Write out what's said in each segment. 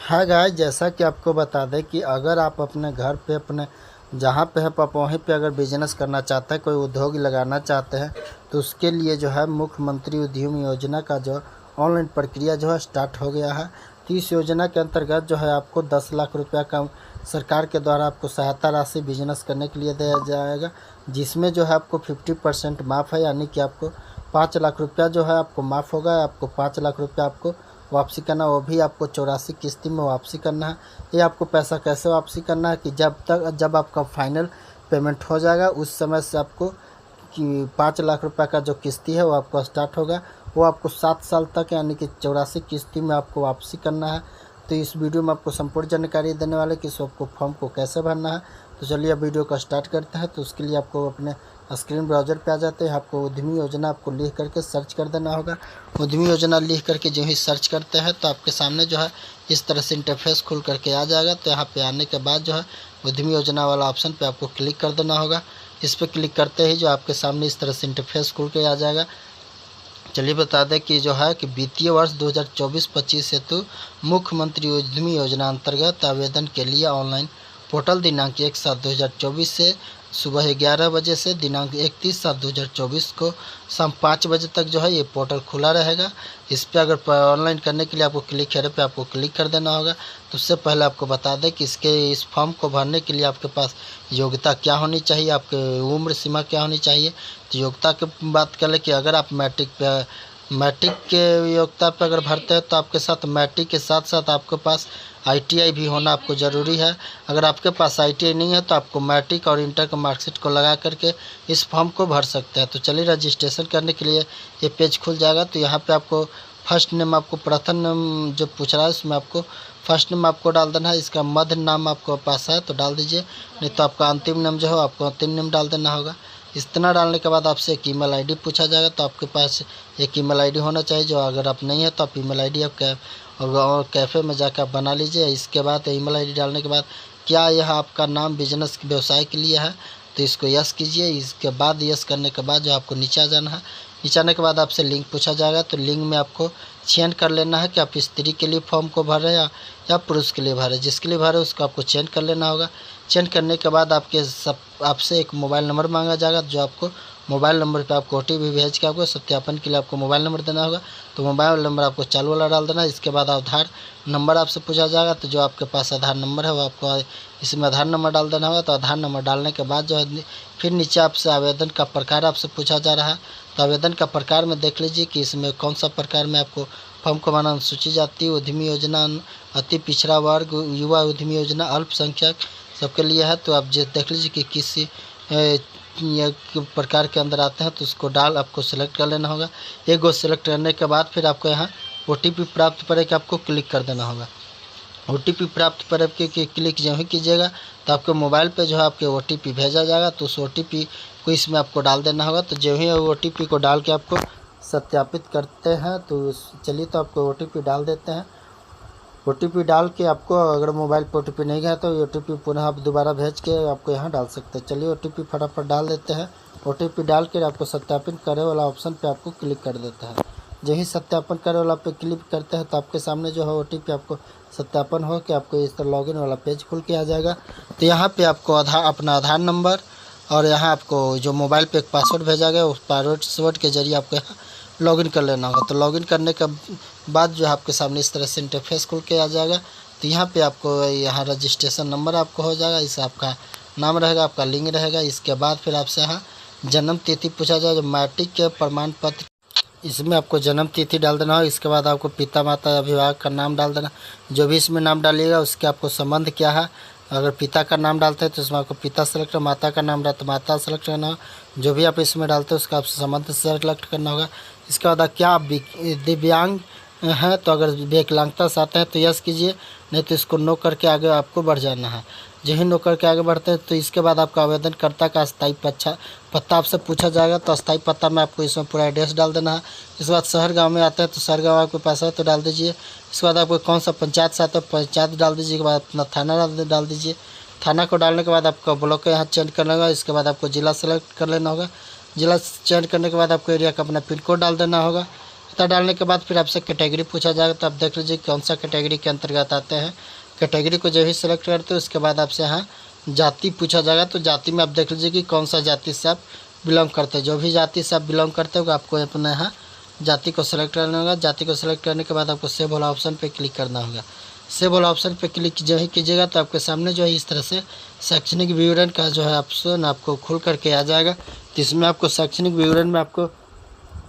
हाँ गाइस, जैसा कि आपको बता दें कि अगर आप अपने घर पे अपने जहाँ पे है आप वहीं पे अगर बिजनेस करना चाहते हैं, कोई उद्योग लगाना चाहते हैं, तो उसके लिए जो है मुख्यमंत्री उद्यम योजना का जो ऑनलाइन प्रक्रिया जो है स्टार्ट हो गया है। तो इस योजना के अंतर्गत जो है आपको 10 लाख रुपया का सरकार के द्वारा आपको सहायता राशि बिजनेस करने के लिए दिया जाएगा, जिसमें जो है आपको 50% माफ़ है, यानी कि आपको 5 लाख रुपया जो है आपको माफ़ होगा। आपको 5 लाख रुपया आपको वापसी करना, वो भी आपको 84 किस्ती में वापसी करना है। ये आपको पैसा कैसे वापसी करना है कि जब आपका फाइनल पेमेंट हो जाएगा उस समय से आपको कि 5 लाख रुपए का जो किस्ती है वो आपको स्टार्ट होगा। वो आपको 7 साल तक यानी कि 84 किस्ती में आपको वापसी करना है। तो इस वीडियो में आपको संपूर्ण जानकारी देने वाले कि आपको फॉर्म को कैसे भरना है। तो चलिए वीडियो को स्टार्ट करते हैं। तो उसके लिए आपको अपने स्क्रीन ब्राउज़र पे आ जाते हैं। आपको उद्यमी योजना आपको लिख करके सर्च कर देना होगा। उद्यमी योजना लिख करके जो ही सर्च करते हैं तो आपके सामने जो है इस तरह से इंटरफेस खुल करके आ जाएगा। तो यहाँ पे आने के बाद जो है उद्यमी योजना वाला ऑप्शन पे आपको क्लिक कर देना होगा। इस पर क्लिक करते ही जो आपके सामने इस तरह से इंटरफेस खुल के आ जाएगा। चलिए बता दें कि जो है कि वित्तीय वर्ष 2024-25 हेतु मुख्यमंत्री उद्यमी योजना अंतर्गत आवेदन के लिए ऑनलाइन पोर्टल दिनांक 1/7/2024 से सुबह 11 बजे से दिनांक 31/7/2024 को शाम 5 बजे तक जो है ये पोर्टल खुला रहेगा। इस पर अगर ऑनलाइन करने के लिए आपको क्लिक हेयर पे आपको क्लिक कर देना होगा। तो उससे पहले आपको बता दें कि इस फॉर्म को भरने के लिए आपके पास योग्यता क्या होनी चाहिए, आपकी उम्र सीमा क्या होनी चाहिए। तो योग्यता की बात कर ले कि अगर आप मैट्रिक के योग्यता पर अगर भरते हैं तो आपके साथ मैट्रिक के साथ साथ आपके पास ITI भी होना आपको ज़रूरी है। अगर आपके पास ITI नहीं है तो आपको मैट्रिक और इंटर का मार्कशीट को लगा करके इस फॉर्म को भर सकते हैं। तो चलिए रजिस्ट्रेशन करने के लिए ये पेज खुल जाएगा। तो यहाँ पे आपको फर्स्ट नेम, आपको प्रथम नेम जो पूछ रहा है उसमें आपको फर्स्ट नेम आपको डाल देना है। इसका मध्य नाम आपको पास है तो डाल दीजिए, नहीं तो आपका अंतिम नाम जो है आपको अंतिम नाम डाल देना होगा। इतना डालने के बाद आपसे एक ईमेल आईडी पूछा जाएगा। तो आपके पास एक ईमेल आईडी होना चाहिए, जो अगर आप नहीं है तो आप ईमेल आईडी आप और कैफ़े में जाकर आप बना लीजिए। इसके बाद ईमेल आईडी डालने के बाद क्या यह आपका नाम बिजनेस व्यवसाय के लिए है तो इसको यस कीजिए। इसके बाद यस करने के बाद जो आपको नीचे आ जाना है। नीचे आने के बाद आपसे लिंक पूछा जाएगा। तो लिंक में आपको चयन कर लेना है कि आप स्त्री के लिए फॉर्म को भर रहे हैं या पुरुष के लिए भरे। जिसके लिए भरे उसको आपको चयन कर लेना होगा। चयन करने के बाद आपसे एक मोबाइल नंबर मांगा जाएगा, जो आपको मोबाइल नंबर पे आपको OTP भेज के आपको सत्यापन के लिए आपको मोबाइल नंबर देना होगा। तो मोबाइल नंबर आपको चालू वाला डाल देना है। इसके बाद आधार नंबर आपसे पूछा जाएगा। तो जो आपके पास आधार नंबर है वो आपको इसमें आधार नंबर डाल देना होगा। तो आधार नंबर डालने के बाद जो है फिर नीचे आपसे आवेदन का प्रकार आपसे पूछा जा रहा है। तो आवेदन का प्रकार में देख लीजिए कि इसमें कौन सा प्रकार में आपको फॉर्म को भरना। अनुसूचित जाति उद्यमी योजना, अति पिछड़ा वर्ग, युवा उद्यमी योजना, अल्पसंख्यक सबके लिए है। तो आप देख लीजिए कि किस प्रकार के अंदर आते हैं तो उसको आपको सेलेक्ट कर लेना होगा। एक गो सेलेक्ट करने के बाद फिर आपको यहाँ OTP प्राप्त पर के आपको क्लिक कर देना होगा। OTP प्राप्त पर के क्लिक जो ही कीजिएगा तो आपके मोबाइल पे जो है आपके OTP भेजा जाएगा। तो उस OTP को इसमें आपको डाल देना होगा। तो जो ही OTP को डाल के आपको सत्यापित करते हैं। तो चलिए तो आपको OTP डाल देते हैं। OTP डाल के आपको अगर मोबाइल पर OTP नहीं गया तो OTP पुनः आप दोबारा भेज के आपको यहाँ डाल सकते हैं। चलिए OTP फटाफट डाल देते हैं। OTP डाल के आपको सत्यापन करे वाला ऑप्शन पे आपको क्लिक कर देता है। जो ही सत्यापन करे वाला पे क्लिक करते हैं तो आपके सामने जो है OTP आपको सत्यापन हो के आपको इस तरह लॉगिन वाला पेज खुल के आ जाएगा। तो यहाँ पर आपको अपना आधार नंबर और यहाँ आपको जो मोबाइल पे एक पासवर्ड भेजा गया उस पासवर्ड के जरिए आपको यहाँ लॉगिन कर लेना होगा। तो लॉगिन करने के बाद जो आपके सामने इस तरह से इंटरफेस खुल के आ जाएगा। तो यहाँ पे आपको यहाँ रजिस्ट्रेशन नंबर आपको हो जाएगा, इससे आपका नाम रहेगा, आपका लिंक रहेगा। इसके बाद फिर आपसे यहाँ जन्म तिथि पूछा जाएगा, जो मैट्रिक के प्रमाण पत्र इसमें आपको जन्म तिथि डाल देना हो। इसके बाद आपको पिता माता अभिभावक का नाम डाल देना। जो भी इसमें नाम डालिएगा उसके आपको संबंध क्या है। अगर पिता का नाम डालते हैं तो इसमें आपको पिता सेलेक्ट, माता का नाम डालते माता सेलेक्ट करना होगा। जो भी आप इसमें डालते हैं उसका आप संबंध सेलेक्ट करना होगा। इसके बाद क्या आप दिव्यांग हैं तो अगर विकलांगता से आते हैं तो यस कीजिए, नहीं तो इसको नो करके आगे आपको बढ़ जाना है। जो ही नो करके आगे बढ़ते हैं तो इसके बाद आपका आवेदनकर्ता का स्थायी पता आपसे पूछा जाएगा। तो स्थायी पता में आपको इसमें पूरा एड्रेस डाल देना है। इसके बाद शहर गांव में आता है तो शहर गांव आपके पास है तो डाल दीजिए। इसके बाद आपको कौन सा पंचायत से आता है पंचायत डाल दीजिए। के बाद अपना थाना डाल दीजिए। थाना को डालने के बाद आपका ब्लॉक यहाँ चेंज करना होगा। इसके बाद आपको ज़िला सेलेक्ट कर लेना होगा। ज़िला चयन करने के बाद आपको एरिया का अपना पिन कोड डाल देना होगा। पता डालने के बाद फिर आपसे कैटेगरी पूछा जाएगा, तो आप देख लीजिए कौन सा कैटेगरी के अंतर्गत आते हैं। कैटेगरी को जब ही सिलेक्ट करते हो उसके बाद आपसे यहाँ जाति पूछा जाएगा, तो जाति में आप देख लीजिए कि कौन सा जाति से आप बिलोंग करते हैं। जो भी जाति से आप बिलोंग करते हो आपको अपना यहाँ जाति को सिलेक्ट करना होगा। जाति को सिलेक्ट करने के बाद आपको सेव वाला ऑप्शन पे क्लिक करना होगा। सेव वाला ऑप्शन पे क्लिक जो ही कीजिएगा तो आपके सामने जो है इस तरह से शैक्षणिक विवरण का जो है ऑप्शन आपको खुल करके आ जाएगा। तो इसमें आपको शैक्षणिक विवरण में आपको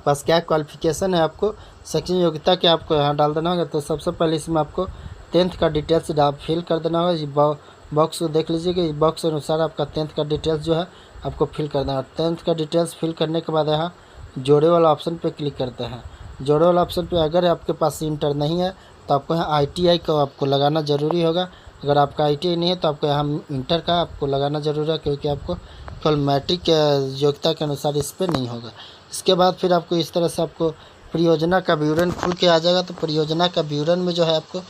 पास क्या क्वालिफिकेशन है, आपको शैक्षणिक योग्यता क्या आपको यहाँ डाल देना होगा। तो सबसे पहले इसमें आपको 10th का डिटेल्स फिल कर देना होगा। बॉक्स को देख लीजिए कि बॉक्स के अनुसार आपका 10th का डिटेल्स जो है आपको फिल कर देना। 10th का डिटेल्स फिल करने के बाद यहाँ जोड़े वाला ऑप्शन पे क्लिक करते हैं। जोड़े वाला ऑप्शन पे अगर आपके पास इंटर नहीं है तो आपको यहाँ ITI को आपको लगाना ज़रूरी होगा। अगर आपका ITI नहीं है तो आपको यहाँ इंटर का आपको लगाना ज़रूरी है, क्योंकि आपको केवल मैट्रिक योग्यता के अनुसार इस पर नहीं होगा। इसके बाद फिर आपको इस तरह से आपको परियोजना का विवरण खुल के आ जाएगा। तो परियोजना का विवरण में जो है आपको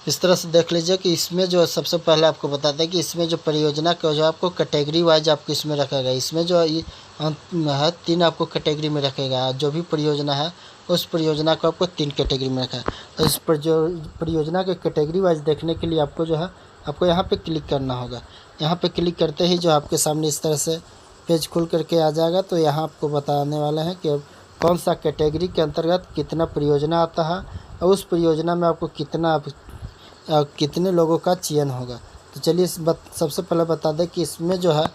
इस तरह से देख लीजिए कि इसमें जो सबसे पहले आपको बताते हैं कि इसमें जो परियोजना का जो आपको कैटेगरी वाइज आपको इसमें रखा गया। इसमें जो ये है 3 आपको कैटेगरी में रखेगा। जो भी परियोजना है उस परियोजना को आपको 3 कैटेगरी में रखा है। तो इस पर जो परियोजना के कैटेगरी वाइज देखने के लिए आपको जो है आपको यहाँ पे क्लिक करना होगा। यहाँ पे क्लिक करते ही जो आपके सामने इस तरह से पेज खुल करके आ जाएगा। तो यहाँ आपको बताने वाले हैं कि कौन सा कैटेगरी के अंतर्गत कितना परियोजना आता है और उस परियोजना में आपको कितने लोगों का चयन होगा। तो चलिए सबसे पहले बता दें कि इसमें जो है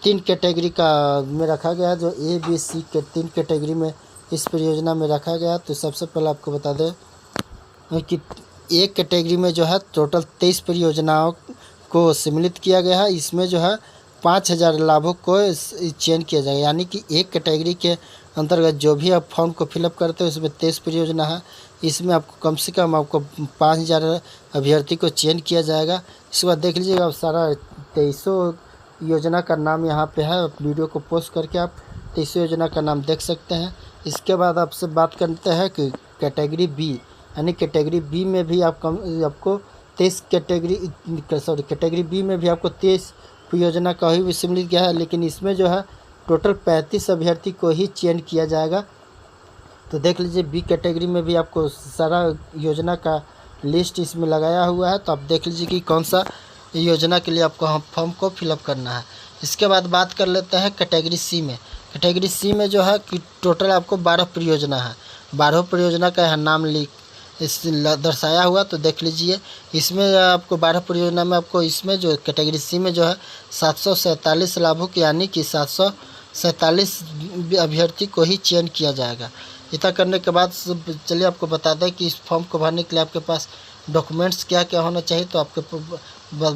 3 कैटेगरी का में रखा गया है। जो ABC के 3 कैटेगरी में इस परियोजना में रखा गया। तो सबसे पहले आपको बता दें कि एक कैटेगरी में जो है टोटल 23 परियोजनाओं को सम्मिलित किया गया है। इसमें जो है 5000 लाभुक को चयन किया जाएगा। यानी कि एक कैटेगरी के अंतर्गत जो भी आप फॉर्म को फिलअप करते हो उसमें 23 परियोजना है। इसमें आपको कम से कम आपको 5000 अभ्यर्थी को चयन किया जाएगा। इसके बाद देख लीजिएगा आप सारा 2300 योजना का नाम यहाँ पे है। वीडियो को पोस्ट करके आप 2300 योजना का नाम देख सकते हैं। इसके बाद आपसे बात करते हैं कि कैटेगरी B, यानी कैटेगरी B में भी आपको 23 कैटेगरी B में भी आपको 23 परियोजना का ही सम्मिलित किया है। लेकिन इसमें जो है टोटल 35 अभ्यर्थी को ही चयन किया जाएगा। तो देख लीजिए B कैटेगरी में भी आपको सारा योजना का लिस्ट इसमें लगाया हुआ है। तो आप देख लीजिए कि कौन सा योजना के लिए आपको हम फॉर्म को फिलअप करना है। इसके बाद बात कर लेते हैं कैटेगरी C में। कैटेगरी C में जो है कि टोटल आपको 12 परियोजना है। 12 परियोजना का यहाँ नाम दर्शाया हुआ। तो देख लीजिए इसमें आपको 12 परियोजना में आपको इसमें जो कैटेगरी C में जो है 747 लाभुक यानी कि 747 अभ्यर्थी को ही चयन किया जाएगा। इतना करने के बाद चलिए आपको बता दें कि इस फॉर्म को भरने के लिए आपके पास डॉक्यूमेंट्स क्या क्या होना चाहिए। तो आपको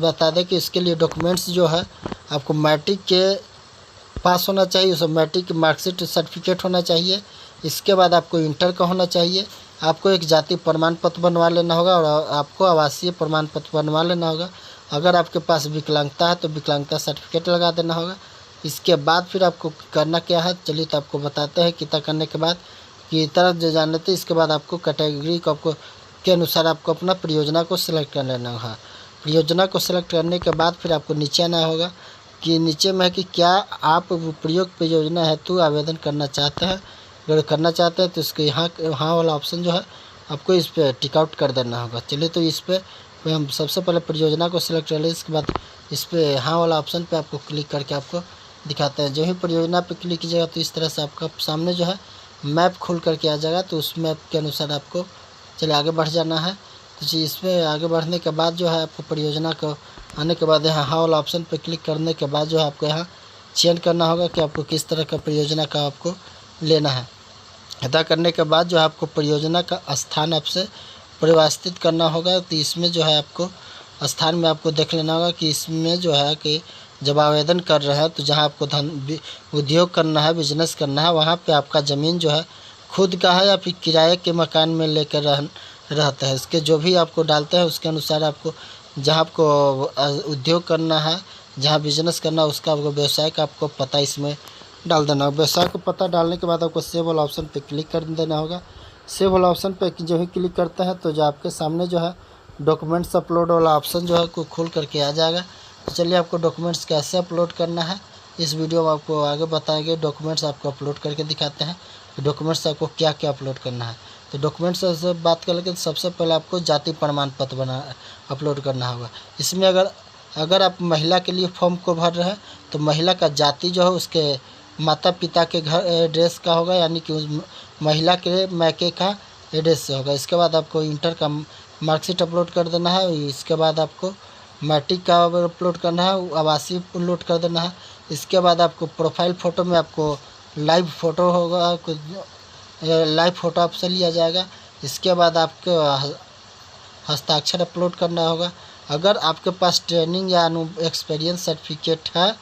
बता दें कि इसके लिए डॉक्यूमेंट्स जो है आपको मैट्रिक के पास होना चाहिए, उस मैट्रिक की मार्कशीट सर्टिफिकेट होना चाहिए। इसके बाद आपको इंटर का होना चाहिए। आपको एक जाति प्रमाण पत्र बनवा लेना होगा और आपको आवासीय प्रमाण पत्र बनवा लेना होगा। अगर आपके पास विकलांगता है तो विकलांगता सर्टिफिकेट लगा देना होगा। इसके बाद फिर आपको करना क्या है, चलिए तो आपको बताते हैं। कितना करने के बाद कि तरह जो जान लेते हैं। इसके बाद आपको कैटेगरी को के अनुसार आपको अपना परियोजना को सिलेक्ट कर लेना होगा। परियोजना को सिलेक्ट करने के बाद फिर आपको नीचे आना होगा कि नीचे में है कि क्या आप प्रयोग परियोजना हेतु आवेदन करना चाहते हैं। अगर करना चाहते हैं तो इसके यहाँ वाला ऑप्शन जो है आपको इस पर टिक आउट कर देना होगा। चलिए तो इस पर हम सबसे पहले परियोजना को सिलेक्ट कर लें। इसके बाद इस पर यहाँ वाला ऑप्शन पे आपको क्लिक करके आपको दिखाते हैं। जो ही परियोजना पे क्लिक कीजिएगा तो इस तरह से आपका सामने जो है मैप खुल करके आ जाएगा। तो उस मैप के अनुसार आपको चलिए आगे बढ़ जाना है। तो जी इसमें आगे बढ़ने के बाद जो है आपको परियोजना को आने के बाद यहाँ हाँ वाला ऑप्शन पर क्लिक करने के बाद जो है आपको यहाँ चयन करना होगा कि आपको किस तरह का परियोजना का आपको लेना है। अदा करने के बाद जो है आपको परियोजना का स्थान आपसे परिवर्तित करना होगा। तो इसमें जो है आपको स्थान में आपको देख लेना होगा कि इसमें जो है कि जब आवेदन कर रहे हैं तो जहाँ आपको उद्योग करना है, बिजनेस करना है, वहाँ पे आपका ज़मीन जो है खुद का है या फिर किराए के मकान में लेकर रहता है। इसके जो भी आपको डालते हैं उसके अनुसार आपको जहाँ आपको उद्योग करना है, जहाँ बिजनेस करना है, उसका आपको व्यवसाय का आपको पता इसमें डाल देना होगा। व्यवसाय को पता डालने के बाद आपको सेव वाला ऑप्शन पे क्लिक कर देना होगा। सेव वाला ऑप्शन पे जो ही क्लिक करते हैं तो जो आपके सामने जो है डॉक्यूमेंट्स अपलोड वाला ऑप्शन जो है को खोल करके आ जाएगा। तो चलिए आपको डॉक्यूमेंट्स कैसे अपलोड करना है इस वीडियो में आपको आगे बताएंगे। डॉक्यूमेंट्स आपको अपलोड करके दिखाते हैं कि डॉक्यूमेंट्स आपको क्या क्या अपलोड करना है। तो डॉक्यूमेंट्स से बात कर लेते हैं। सबसे पहले आपको जाति प्रमाण पत्र अपलोड करना होगा। इसमें अगर आप महिला के लिए फॉर्म को भर रहे हैं तो महिला का जाति जो है उसके माता पिता के घर एड्रेस का होगा, यानी कि उस महिला के मैके का एड्रेस से होगा। इसके बाद आपको इंटर का मार्कशीट अपलोड कर देना है। इसके बाद आपको मैट्रिक का अपलोड करना है, आवासीय अपलोड कर देना है। इसके बाद आपको प्रोफाइल फ़ोटो में आपको लाइव फ़ोटो होगा, लाइव फ़ोटो आपसे लिया जाएगा। इसके बाद आपको हस्ताक्षर अपलोड करना होगा। अगर आपके पास ट्रेनिंग या एक्सपीरियंस सर्टिफिकेट है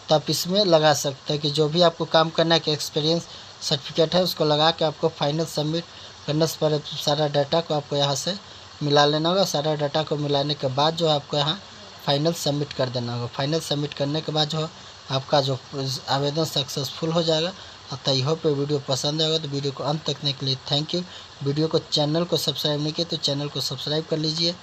तो आप इसमें लगा सकते हैं कि जो भी आपको काम करना है कि एक्सपीरियंस सर्टिफिकेट है उसको लगा के आपको फाइनल सबमिट करने से पहले सारा डाटा को आपको यहाँ से मिला लेना होगा। सारा डाटा को मिलाने के बाद जो आपको यहाँ फाइनल सबमिट कर देना होगा। फाइनल सबमिट करने के बाद जो आपका जो आवेदन सक्सेसफुल हो जाएगा। तो आई होप वीडियो पसंद आएगा। तो वीडियो को अंत तक देखने के लिए थैंक यू। वीडियो को चैनल को सब्सक्राइब नहीं किया तो चैनल को सब्सक्राइब कर लीजिए।